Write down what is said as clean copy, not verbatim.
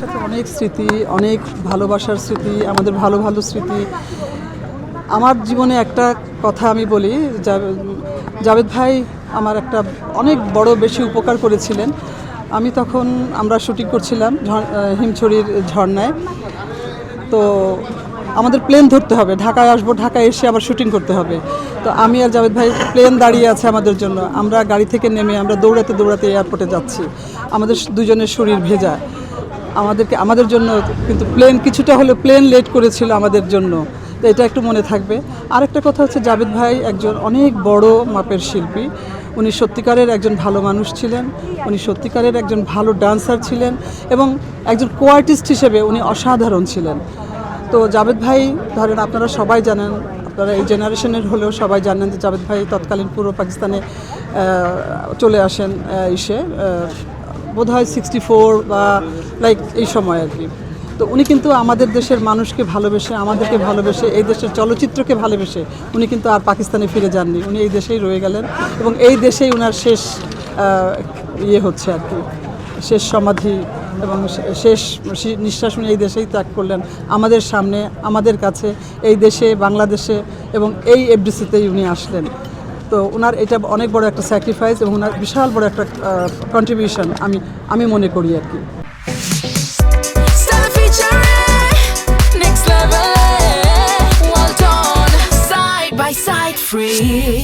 সাথে অনেক স্মৃতি, অনেক ভালোবাসার স্মৃতি, আমাদের ভালো ভালো স্মৃতি। আমার জীবনে একটা কথা আমি বলি, জাভেদ ভাই আমার একটা অনেক বড় বেশি উপকার করেছিলেন। আমরা শুটিং করছিলাম হিমছড়ির ঝর্ণায়। তো আমাদের প্লেন ধরতে হবে, ঢাকায় আসবো, ঢাকায় এসে আবার শুটিং করতে হবে। তো আমি আর জাভেদ ভাই, প্লেন দাঁড়িয়ে আছে আমাদের জন্য, আমরা গাড়ি থেকে নেমে আমরা দৌড়াতে দৌড়াতে এয়ারপোর্টে যাচ্ছি। আমাদের দুজনের শরীর ভেজা, আমাদের জন্য কিন্তু প্লেন কিছুটা হলে প্লেন লেট করেছিল আমাদের জন্য। তো এটা একটু মনে থাকবে। আরেকটা কথা হচ্ছে, জাভেদ ভাই একজন অনেক বড় মাপের শিল্পী। উনি সত্যিকারের একজন ভালো মানুষ ছিলেন, উনি সত্যিকারের একজন ভালো ডান্সার ছিলেন এবং একজন কোয়ার্টিস্ট হিসেবে উনি অসাধারণ ছিলেন। তো জাভেদ ভাই, ধরেন আপনারা সবাই জানেন, আপনারা এই জেনারেশনের হলেও সবাই জানেন যে জাভেদ ভাই তৎকালীন পূর্ব পাকিস্তানে চলে আসেন বোধহয় 64 বা লাইক এই সময় আর কি। তো উনি কিন্তু আমাদের দেশের মানুষকে ভালোবেসে, আমাদেরকে ভালোবেসে, এই দেশের চলচ্চিত্রকে ভালোবেসে উনি কিন্তু আর পাকিস্তানে ফিরে যাননি। উনি এই দেশেই রয়ে গেলেন এবং এই দেশেই ওনার শেষ হচ্ছে আর কি, শেষ সমাধি এবং শেষ নিঃশ্বাস উনি এই দেশেই ত্যাগ করলেন, আমাদের সামনে, আমাদের কাছে, এই দেশে, বাংলাদেশে এবং এই এফডিসিতেই উনি আসলেন। তো ওনার এটা অনেক বড় একটা স্যাক্রিফাইস এবং ওনার বিশাল বড় একটা কন্ট্রিবিউশন আমি মনে করি আর কি। Free